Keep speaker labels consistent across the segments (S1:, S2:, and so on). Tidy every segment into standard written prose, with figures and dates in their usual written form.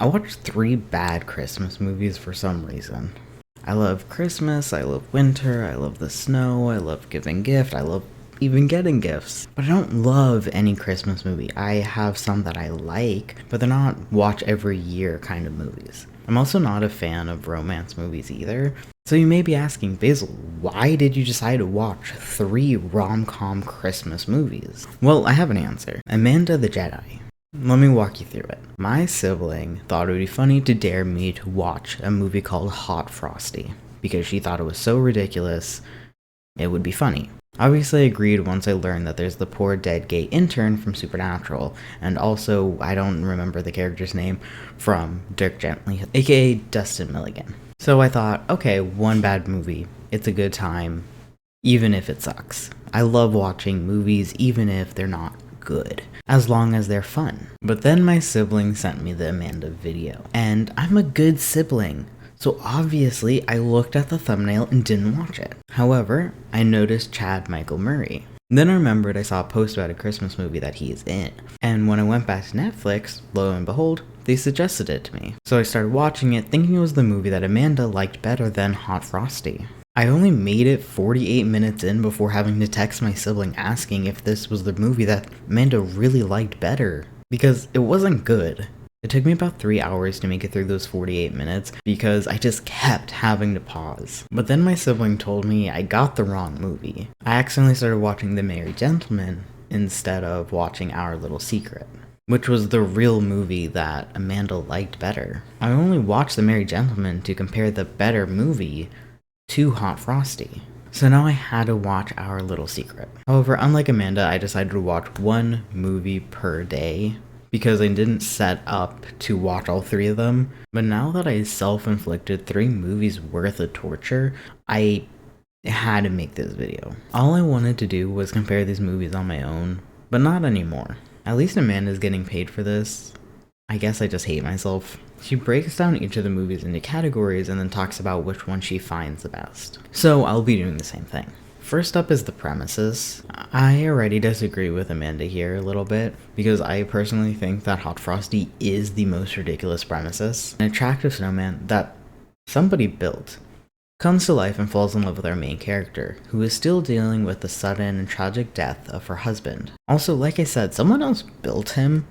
S1: I watched 3 bad Christmas movies for some reason. I love Christmas, I love winter, I love the snow, I love giving gifts, I love even getting gifts. But I don't love any Christmas movie. I have some that I like, but they're not watch every year kind of movies. I'm also not a fan of romance movies either. So you may be asking, Basil, why did you decide to watch 3 rom-com Christmas movies? Well, I have an answer. Amanda the Jedi. Let me walk you through it. My sibling thought it would be funny to dare me to watch a movie called Hot Frosty, because she thought it was so ridiculous, it would be funny. Obviously I agreed once I learned that there's the poor dead gay intern from Supernatural, and also, I don't remember the character's name, from Dirk Gently, aka Dustin Milligan. So I thought, okay, one bad movie, it's a good time, even if it sucks. I love watching movies even if they're not good, as long as they're fun. But then my sibling sent me the Amanda video, and I'm a good sibling, so obviously I looked at the thumbnail and didn't watch it. However, I noticed Chad Michael Murray. Then I remembered I saw a post about a Christmas movie that he is in, and when I went back to Netflix, lo and behold, they suggested it to me. So I started watching it thinking it was the movie that Amanda liked better than Hot Frosty. I only made it 48 minutes in before having to text my sibling asking if this was the movie that Amanda really liked better, because it wasn't good. It took me about 3 hours to make it through those 48 minutes because I just kept having to pause. But then my sibling told me I got the wrong movie. I accidentally started watching The Merry Gentleman instead of watching Our Little Secret, which was the real movie that Amanda liked better. I only watched The Merry Gentleman to compare the better movie to Hot Frosty. So now I had to watch Our Little Secret. However, unlike Amanda, I decided to watch one movie per day because I didn't set up to watch all 3 of them. But now that I self-inflicted 3 movies worth of torture, I had to make this video. All I wanted to do was compare these movies on my own, but not anymore. At least Amanda's getting paid for this. I guess I just hate myself. She breaks down each of the movies into categories and then talks about which one she finds the best. So I'll be doing the same thing. First up is the premises. I already disagree with Amanda here a little bit, because I personally think that Hot Frosty is the most ridiculous premises. An attractive snowman that somebody built comes to life and falls in love with our main character, who is still dealing with the sudden and tragic death of her husband. Also, like I said, someone else built him.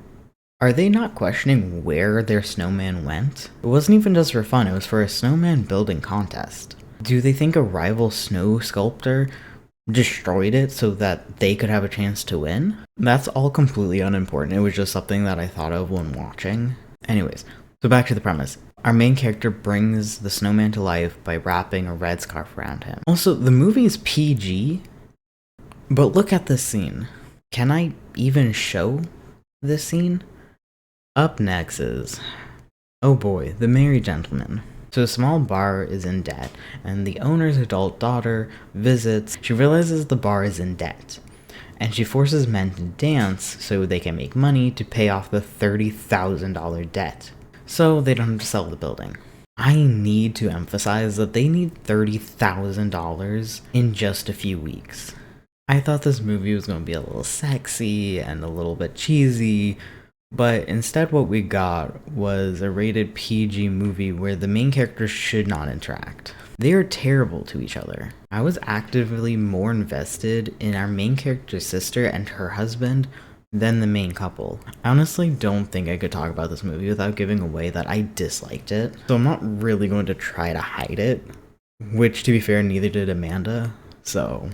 S1: Are they not questioning where their snowman went? It wasn't even just for fun, it was for a snowman building contest. Do they think a rival snow sculptor destroyed it so that they could have a chance to win? That's all completely unimportant. It was just something that I thought of when watching. Anyways, so back to the premise. Our main character brings the snowman to life by wrapping a red scarf around him. Also, the movie is PG, but look at this scene. Can I even show this scene? Up next is, oh boy, The Merry Gentleman. So a small bar is in debt, and the owner's adult daughter visits. She realizes the bar is in debt, and she forces men to dance so they can make money to pay off the $30,000 debt, so they don't have to sell the building. I need to emphasize that they need $30,000 in just a few weeks. I thought this movie was going to be a little sexy and a little bit cheesy, but instead what we got was a rated PG movie where the main characters should not interact. They are terrible to each other. I was actively more invested in our main character's sister and her husband than the main couple. I honestly don't think I could talk about this movie without giving away that I disliked it, so I'm not really going to try to hide it, which to be fair neither did Amanda, so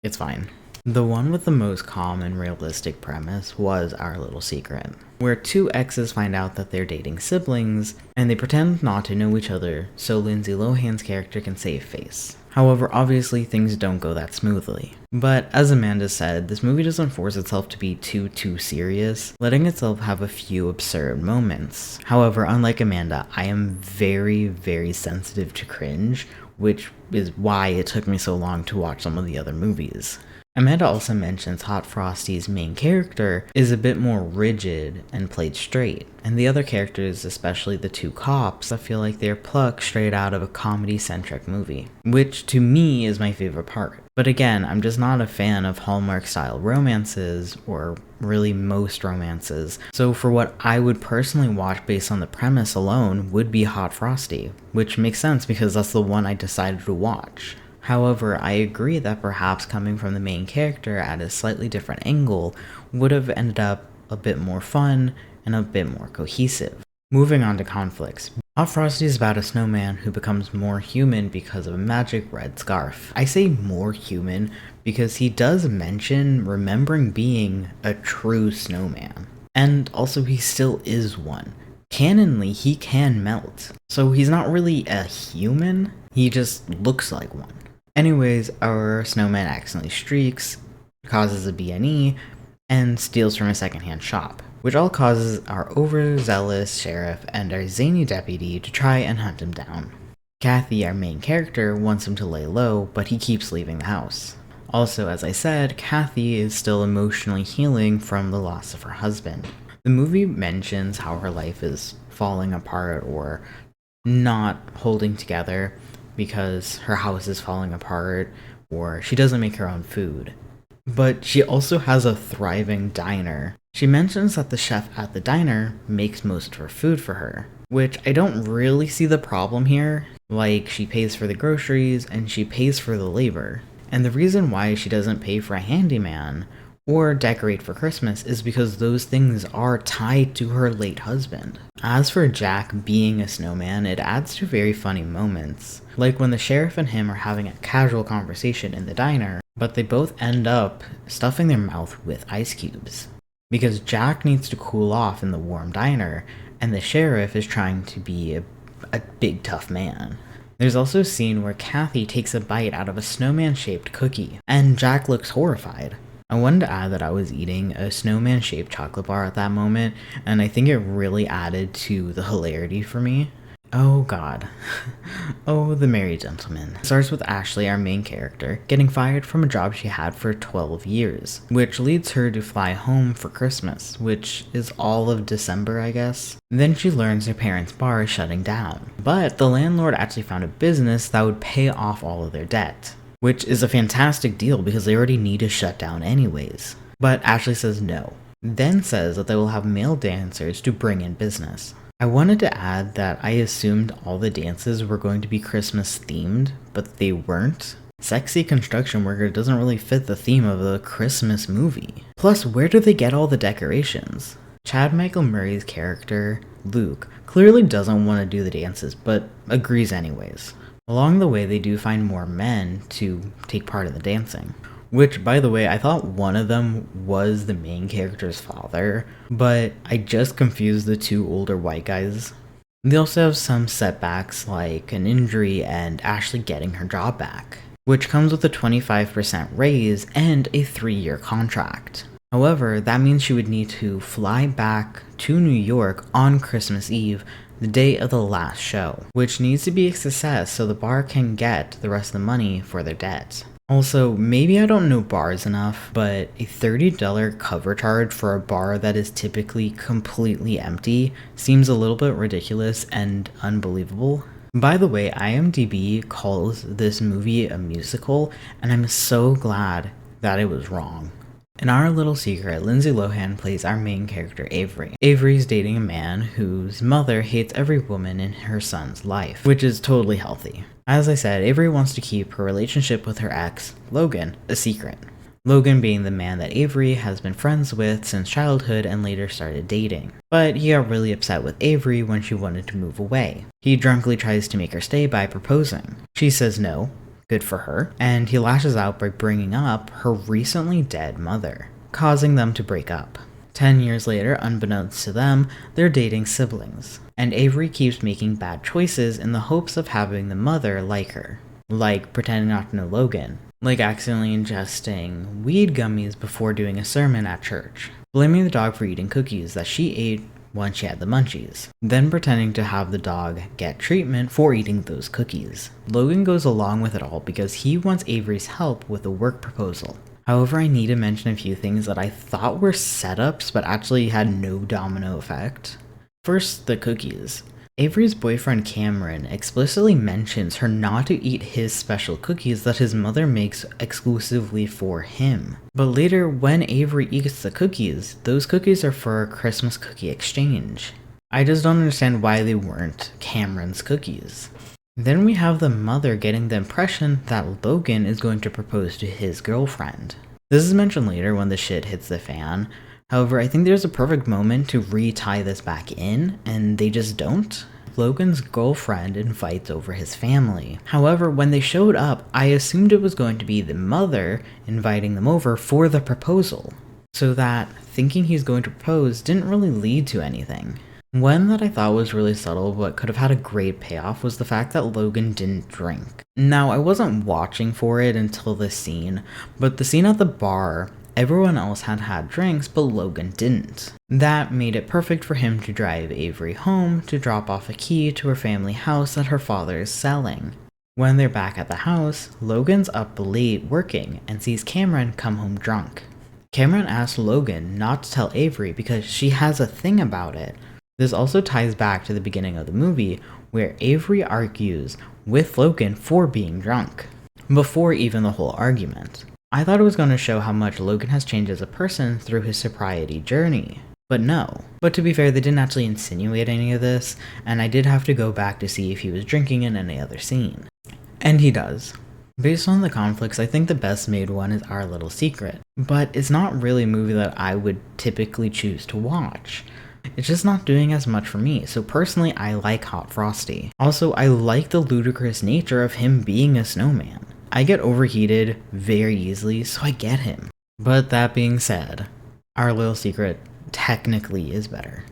S1: it's fine. The one with the most calm and realistic premise was Our Little Secret, where 2 exes find out that they're dating siblings, and they pretend not to know each other so Lindsay Lohan's character can save face. However, obviously things don't go that smoothly. But as Amanda said, this movie doesn't force itself to be too serious, letting itself have a few absurd moments. However, unlike Amanda, I am very sensitive to cringe, which is why it took me so long to watch some of the other movies. Amanda also mentions Hot Frosty's main character is a bit more rigid and played straight, and the other characters, especially the 2 cops, I feel like they're plucked straight out of a comedy-centric movie, which to me is my favorite part. But again, I'm just not a fan of Hallmark style romances, or really most romances. So for what I would personally watch based on the premise alone would be Hot Frosty, which makes sense because that's the one I decided to watch. However, I agree that perhaps coming from the main character at a slightly different angle would have ended up a bit more fun and a bit more cohesive. Moving on to conflicts. Hot Frosty is about a snowman who becomes more human because of a magic red scarf. I say more human because he does mention remembering being a true snowman. And also he still is one. Canonly, he can melt. So he's not really a human, he just looks like one. Anyways, our snowman accidentally streaks, causes a BNE, and steals from a secondhand shop, which all causes our overzealous sheriff and our zany deputy to try and hunt him down. Kathy, our main character, wants him to lay low, but he keeps leaving the house. Also, as I said, Kathy is still emotionally healing from the loss of her husband. The movie mentions how her life is falling apart or not holding together because her house is falling apart or she doesn't make her own food. But she also has a thriving diner. She mentions that the chef at the diner makes most of her food for her, which I don't really see the problem here. Like, she pays for the groceries and she pays for the labor. And the reason why she doesn't pay for a handyman or decorate for Christmas is because those things are tied to her late husband. As for Jack being a snowman, it adds to very funny moments, like when the sheriff and him are having a casual conversation in the diner, but they both end up stuffing their mouth with ice cubes. Because Jack needs to cool off in the warm diner, and the sheriff is trying to be a big tough man. There's also a scene where Kathy takes a bite out of a snowman-shaped cookie, and Jack looks horrified. I wanted to add that I was eating a snowman-shaped chocolate bar at that moment, and I think it really added to the hilarity for me. Oh god. Oh, the merry gentleman. It starts with Ashley, our main character, getting fired from a job she had for 12 years, which leads her to fly home for Christmas, which is all of December, I guess. Then she learns her parents' bar is shutting down, but the landlord actually found a business that would pay off all of their debt, which is a fantastic deal because they already need to shut down anyways. But Ashley says no, then says that they will have male dancers to bring in business. I wanted to add that I assumed all the dances were going to be Christmas themed, but they weren't. Sexy construction worker doesn't really fit the theme of a Christmas movie. Plus, where do they get all the decorations? Chad Michael Murray's character, Luke, clearly doesn't want to do the dances, but agrees anyways. Along the way, they do find more men to take part in the dancing. Which, by the way, I thought one of them was the main character's father, but I just confused the two older white guys. They also have some setbacks like an injury and Ashley getting her job back, which comes with a 25% raise and a 3-year contract. However, that means she would need to fly back to New York on Christmas Eve, the day of the last show, which needs to be a success so the bar can get the rest of the money for their debt. Also, maybe I don't know bars enough, but a $30 cover charge for a bar that is typically completely empty seems a little bit ridiculous and unbelievable. By the way, IMDb calls this movie a musical, and I'm so glad that it was wrong. In our little secret, Lindsay Lohan plays our main character, Avery. Avery's dating a man whose mother hates every woman in her son's life, which is totally healthy. As I said, Avery wants to keep her relationship with her ex, Logan, a secret. Logan being the man that Avery has been friends with since childhood and later started dating. But he got really upset with Avery when she wanted to move away. He drunkenly tries to make her stay by proposing. She says no. Good for her, and he lashes out by bringing up her recently dead mother, causing them to break up. 10 years later, unbeknownst to them, they're dating siblings, and Avery keeps making bad choices in the hopes of having the mother like her, like pretending not to know Logan, like accidentally ingesting weed gummies before doing a sermon at church, blaming the dog for eating cookies that she ate once she had the munchies, then pretending to have the dog get treatment for eating those cookies. Logan goes along with it all because he wants Avery's help with a work proposal. However, I need to mention a few things that I thought were setups but actually had no domino effect. First, the cookies. Avery's boyfriend Cameron explicitly mentions her not to eat his special cookies that his mother makes exclusively for him. But later, when Avery eats the cookies, those cookies are for a Christmas cookie exchange. I just don't understand why they weren't Cameron's cookies. Then we have the mother getting the impression that Logan is going to propose to his girlfriend. This is mentioned later when the shit hits the fan. However, I think there's a perfect moment to re-tie this back in, and they just don't. Logan's girlfriend invites over his family. However, when they showed up, I assumed it was going to be the mother inviting them over for the proposal. So that thinking he's going to propose didn't really lead to anything. One that I thought was really subtle but could have had a great payoff was the fact that Logan didn't drink. Now, I wasn't watching for it until this scene, but the scene at the bar, everyone else had had drinks, but Logan didn't. That made it perfect for him to drive Avery home to drop off a key to her family house that her father is selling. When they're back at the house, Logan's up late working and sees Cameron come home drunk. Cameron asks Logan not to tell Avery because she has a thing about it. This also ties back to the beginning of the movie where Avery argues with Logan for being drunk, before even the whole argument. I thought it was going to show how much Logan has changed as a person through his sobriety journey, but no. But to be fair, they didn't actually insinuate any of this, and I did have to go back to see if he was drinking in any other scene. And he does. Based on the conflicts, I think the best made one is Our Little Secret, but it's not really a movie that I would typically choose to watch. It's just not doing as much for me, so personally I like Hot Frosty. Also, I like the ludicrous nature of him being a snowman. I get overheated very easily, so I get him. But that being said, Our Little Secret technically is better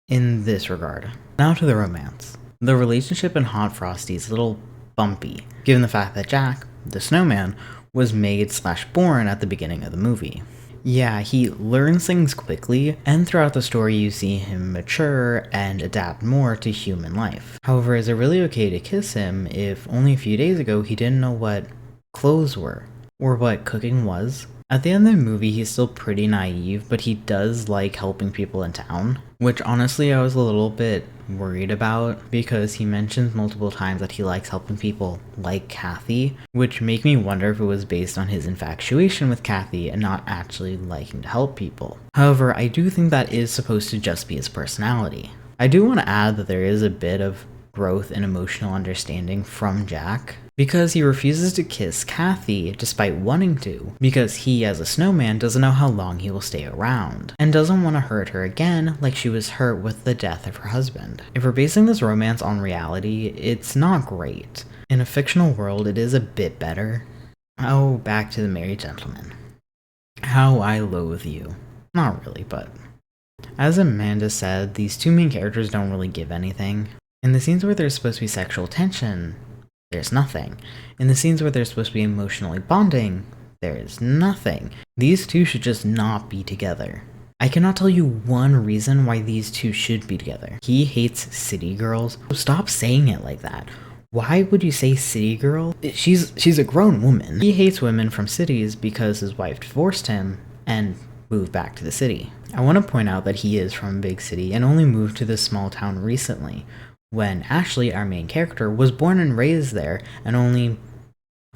S1: in this regard. Now to the romance. The relationship in Hot Frosty is a little bumpy, given the fact that Jack, the snowman, was made/born at the beginning of the movie. Yeah, he learns things quickly, and throughout the story you see him mature and adapt more to human life. However, is it really okay to kiss him if only a few days ago he didn't know what clothes were, or what cooking was? At the end of the movie, he's still pretty naive, but he does like helping people in town, which honestly I was a little bit worried about because he mentions multiple times that he likes helping people like Kathy, which make me wonder if it was based on his infatuation with Kathy and not actually liking to help people. However, I do think that is supposed to just be his personality. I do want to add that there is a bit of growth in emotional understanding from Jack, because he refuses to kiss Kathy despite wanting to, because he as a snowman doesn't know how long he will stay around, and doesn't want to hurt her again like she was hurt with the death of her husband. If we're basing this romance on reality, it's not great. In a fictional world, it is a bit better. Oh, back to the Merry Gentleman. How I loathe you. Not really, but... As Amanda said, these two main characters don't really give anything. In the scenes where there's supposed to be sexual tension, there's nothing. In the scenes where they're supposed to be emotionally bonding, there is nothing. These two should just not be together. I cannot tell you one reason why these two should be together. He hates city girls. Stop saying it like that. Why would you say city girl? She's a grown woman. He hates women from cities because his wife divorced him and moved back to the city. I want to point out that he is from a big city and only moved to this small town recently, when Ashley, our main character, was born and raised there and only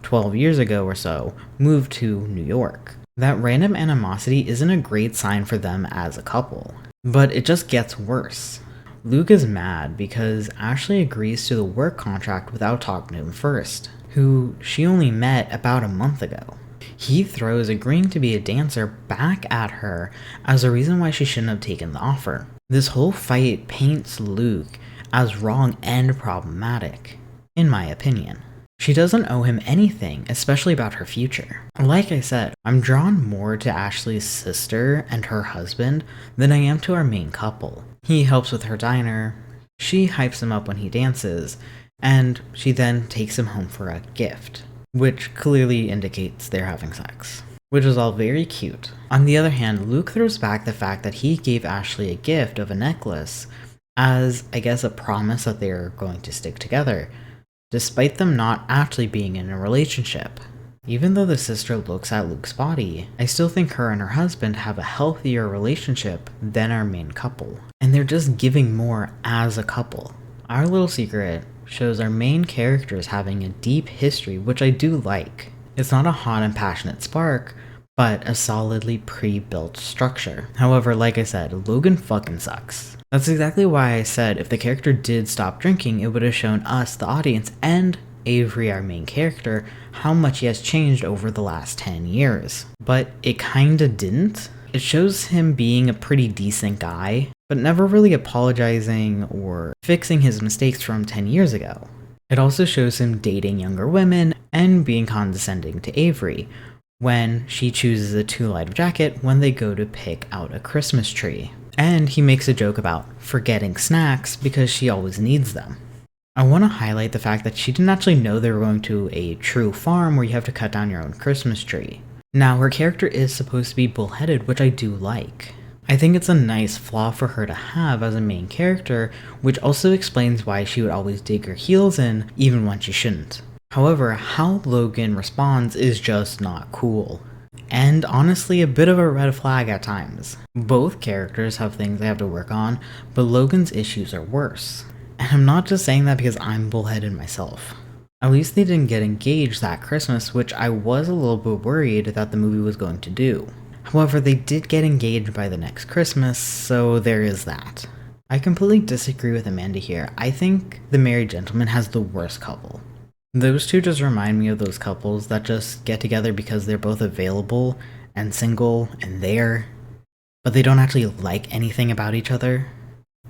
S1: 12 years ago or so moved to New York. That random animosity isn't a great sign for them as a couple, but it just gets worse. Luke is mad because Ashley agrees to the work contract without talking to him first, who she only met about a month ago. He throws agreeing to be a dancer back at her as a reason why she shouldn't have taken the offer. This whole fight paints Luke as wrong and problematic, in my opinion. She doesn't owe him anything, especially about her future. Like I said, I'm drawn more to Ashley's sister and her husband than I am to our main couple. He helps with her diner, she hypes him up when he dances, and she then takes him home for a gift, which clearly indicates they're having sex, which is all very cute. On the other hand, Luke throws back the fact that he gave Ashley a gift of a necklace as, I guess, a promise that they're going to stick together, despite them not actually being in a relationship. Even though the sister looks at Luke's body, I still think her and her husband have a healthier relationship than our main couple, and they're just giving more as a couple. Our little secret shows our main characters having a deep history, which I do like. It's not a hot and passionate spark, but a solidly pre-built structure. However, like I said, Logan fucking sucks. That's exactly why I said if the character did stop drinking, it would have shown us, the audience, and Avery, our main character, how much he has changed over the last 10 years. But it kinda didn't. It shows him being a pretty decent guy, but never really apologizing or fixing his mistakes from 10 years ago. It also shows him dating younger women and being condescending to Avery when she chooses a too light of jacket when they go to pick out a Christmas tree. And he makes a joke about forgetting snacks because she always needs them. I want to highlight the fact that she didn't actually know they were going to a true farm where you have to cut down your own Christmas tree. Now, her character is supposed to be bullheaded, which I do like. I think it's a nice flaw for her to have as a main character, which also explains why she would always dig her heels in, even when she shouldn't. However, how Logan responds is just not cool. And honestly, a bit of a red flag at times. Both characters have things they have to work on, but Logan's issues are worse. And I'm not just saying that because I'm bullheaded myself. At least they didn't get engaged that Christmas, which I was a little bit worried that the movie was going to do. However, they did get engaged by the next Christmas, so there is that. I completely disagree with Amanda here. I think The Married Gentleman has the worst couple. Those two just remind me of those couples that just get together because they're both available and single and there, but they don't actually like anything about each other.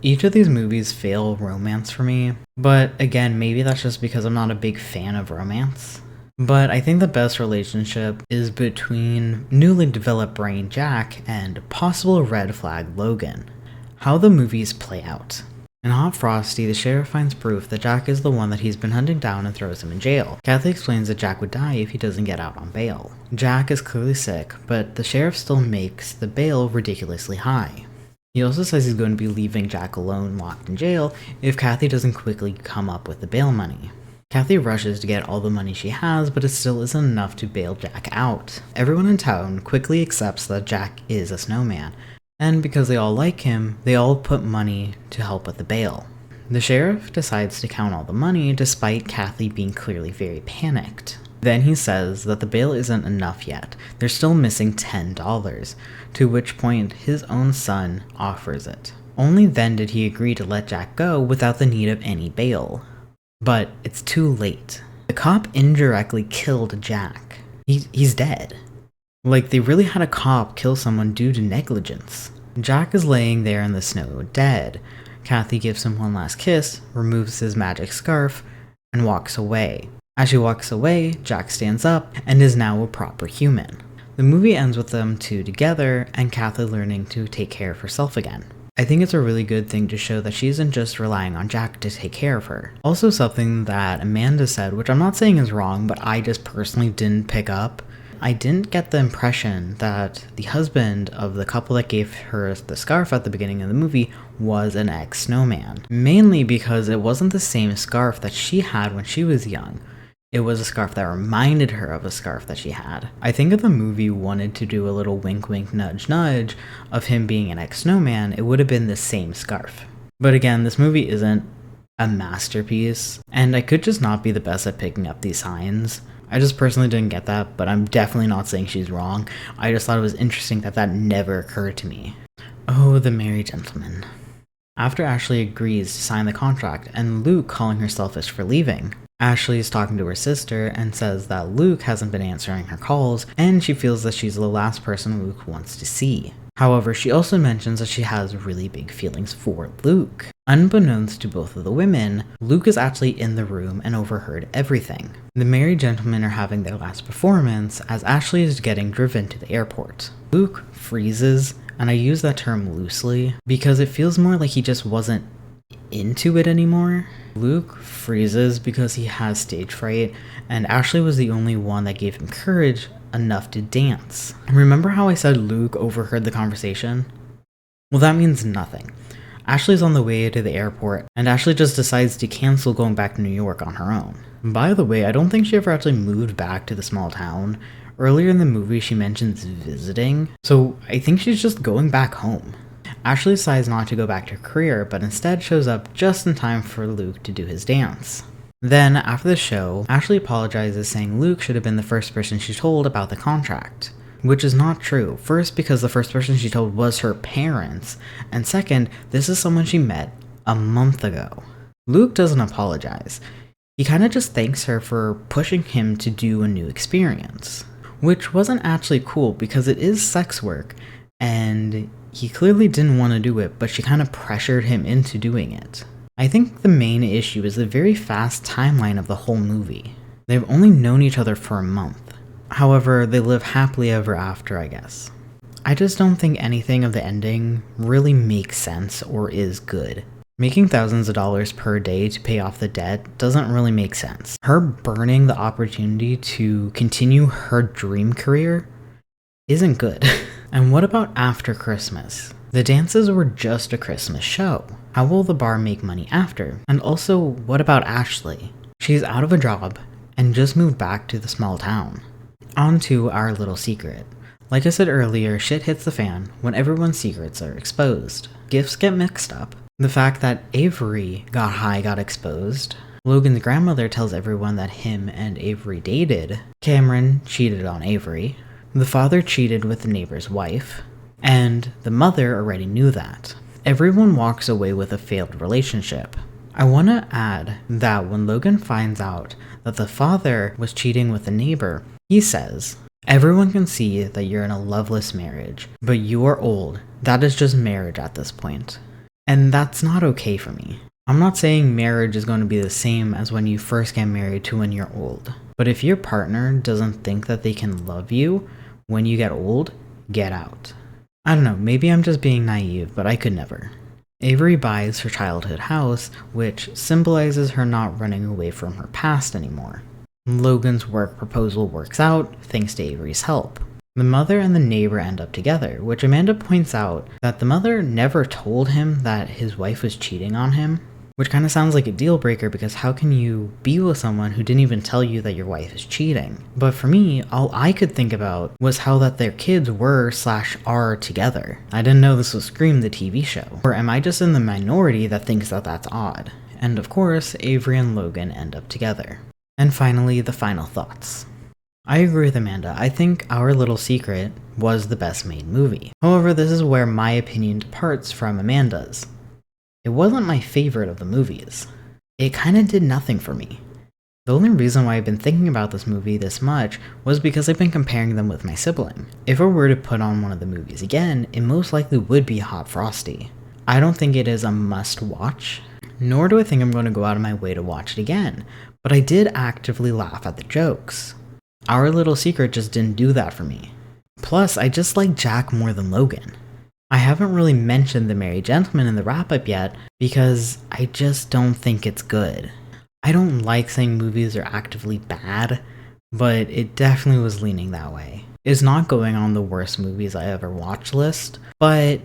S1: Each of these movies fail romance for me, but again, maybe that's just because I'm not a big fan of romance. But I think the best relationship is between newly developed brain Jack and possible red flag Logan. How the movies play out. In Hot Frosty, the sheriff finds proof that Jack is the one that he's been hunting down and throws him in jail. Kathy explains that Jack would die if he doesn't get out on bail. Jack is clearly sick, but the sheriff still makes the bail ridiculously high. He also says he's going to be leaving Jack alone locked in jail if Kathy doesn't quickly come up with the bail money. Kathy rushes to get all the money she has, but it still isn't enough to bail Jack out. Everyone in town quickly accepts that Jack is a snowman, and because they all like him, they all put money to help with the bail. The sheriff decides to count all the money despite Kathy being clearly very panicked. Then he says that the bail isn't enough yet. They're still missing $10, to which point his own son offers it. Only then did he agree to let Jack go without the need of any bail. But it's too late. The cop indirectly killed Jack. He's dead. Like, they really had a cop kill someone due to negligence. Jack is laying there in the snow, dead. Kathy gives him one last kiss, removes his magic scarf, and walks away. As she walks away, Jack stands up and is now a proper human. The movie ends with them two together and Kathy learning to take care of herself again. I think it's a really good thing to show that she isn't just relying on Jack to take care of her. Also, something that Amanda said, which I'm not saying is wrong, but I just personally didn't pick up. I didn't get the impression that the husband of the couple that gave her the scarf at the beginning of the movie was an ex-snowman. Mainly because it wasn't the same scarf that she had when she was young. It was a scarf that reminded her of a scarf that she had. I think if the movie wanted to do a little wink wink nudge nudge of him being an ex-snowman, it would have been the same scarf. But again, this movie isn't a masterpiece, and I could just not be the best at picking up these signs. I just personally didn't get that, but I'm definitely not saying she's wrong. I just thought it was interesting that that never occurred to me. Oh, the Married Gentleman. After Ashley agrees to sign the contract and Luke calling her selfish for leaving, Ashley is talking to her sister and says that Luke hasn't been answering her calls and she feels that she's the last person Luke wants to see. However, she also mentions that she has really big feelings for Luke. Unbeknownst to both of the women, Luke is actually in the room and overheard everything. The Married Gentlemen are having their last performance as Ashley is getting driven to the airport. Luke freezes, and I use that term loosely because it feels more like he just wasn't into it anymore. Luke freezes because he has stage fright, and Ashley was the only one that gave him courage enough to dance. Remember how I said Luke overheard the conversation? Well, that means nothing. Ashley's on the way to the airport, and Ashley just decides to cancel going back to New York on her own. By the way, I don't think she ever actually moved back to the small town. Earlier in the movie, she mentions visiting, so I think she's just going back home. Ashley decides not to go back to her career, but instead shows up just in time for Luke to do his dance. Then, after the show, Ashley apologizes, saying Luke should have been the first person she told about the contract. Which is not true. First, because the first person she told was her parents, and second, this is someone she met a month ago. Luke doesn't apologize. He kinda just thanks her for pushing him to do a new experience. Which wasn't actually cool because it is sex work, and he clearly didn't want to do it, but she kinda pressured him into doing it. I think the main issue is the very fast timeline of the whole movie. They've only known each other for a month. However, they live happily ever after, I guess. I just don't think anything of the ending really makes sense or is good. Making thousands of dollars per day to pay off the debt doesn't really make sense. Her burning the opportunity to continue her dream career isn't good. And what about after Christmas? The dances were just a Christmas show. How will the bar make money after? And also, what about Ashley? She's out of a job and just moved back to the small town. On to our little secret. Like I said earlier, shit hits the fan when everyone's secrets are exposed. Gifts get mixed up. The fact that Avery got high got exposed. Logan's grandmother tells everyone that him and Avery dated. Cameron cheated on Avery. The father cheated with the neighbor's wife. And the mother already knew that. Everyone walks away with a failed relationship. I want to add that when Logan finds out that the father was cheating with the neighbor, he says, "Everyone can see that you're in a loveless marriage, but you are old. That is just marriage at this point." And that's not okay for me. I'm not saying marriage is going to be the same as when you first get married to when you're old. But if your partner doesn't think that they can love you when you get old, get out. I don't know, maybe I'm just being naive, but I could never. Avery buys her childhood house, which symbolizes her not running away from her past anymore. Logan's work proposal works out thanks to Avery's help. The mother and the neighbor end up together, which Amanda points out that the mother never told him that his wife was cheating on him, which kind of sounds like a deal breaker because how can you be with someone who didn't even tell you that your wife is cheating? But for me, all I could think about was how that their kids were/are together. I didn't know this was Scream, the TV show. Or am I just in the minority that thinks that that's odd? And of course, Avery and Logan end up together. And finally, the final thoughts. I agree with Amanda. I think Our Little Secret was the best made movie. However, this is where my opinion departs from Amanda's. It wasn't my favorite of the movies. It kinda did nothing for me. The only reason why I've been thinking about this movie this much was because I've been comparing them with my sibling. If I were to put on one of the movies again, it most likely would be Hot Frosty. I don't think it is a must watch, nor do I think I'm going to go out of my way to watch it again, but I did actively laugh at the jokes. Our Little Secret just didn't do that for me. Plus, I just like Jack more than Logan. I haven't really mentioned The Merry Gentleman in the wrap-up yet because I just don't think it's good. I don't like saying movies are actively bad, but it definitely was leaning that way. It's not going on the worst movies I ever watched list, but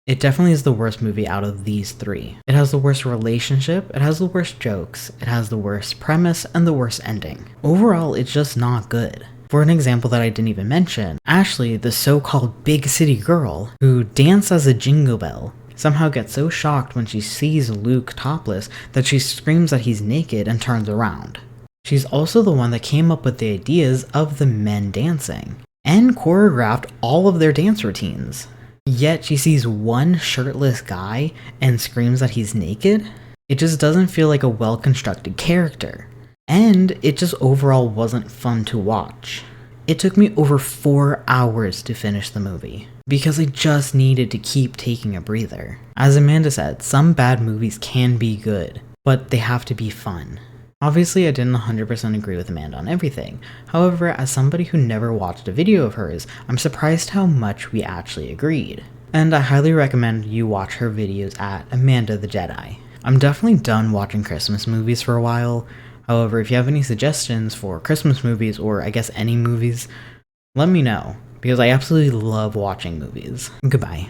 S1: it definitely is the worst movie out of these three. It has the worst relationship, it has the worst jokes, it has the worst premise, and the worst ending. Overall, it's just not good. For an example that I didn't even mention, Ashley, the so-called big city girl who danced as a jingle bell, somehow gets so shocked when she sees Luke topless that she screams that he's naked and turns around. She's also the one that came up with the ideas of the men dancing, and choreographed all of their dance routines. Yet she sees one shirtless guy and screams that he's naked? It just doesn't feel like a well-constructed character. And it just overall wasn't fun to watch. It took me over 4 hours to finish the movie, because I just needed to keep taking a breather. As Amanda said, some bad movies can be good, but they have to be fun. Obviously, I didn't 100% agree with Amanda on everything. However, as somebody who never watched a video of hers, I'm surprised how much we actually agreed. And I highly recommend you watch her videos at Amanda the Jedi. I'm definitely done watching Christmas movies for a while. However, if you have any suggestions for Christmas movies, or I guess any movies, let me know, because I absolutely love watching movies. Goodbye.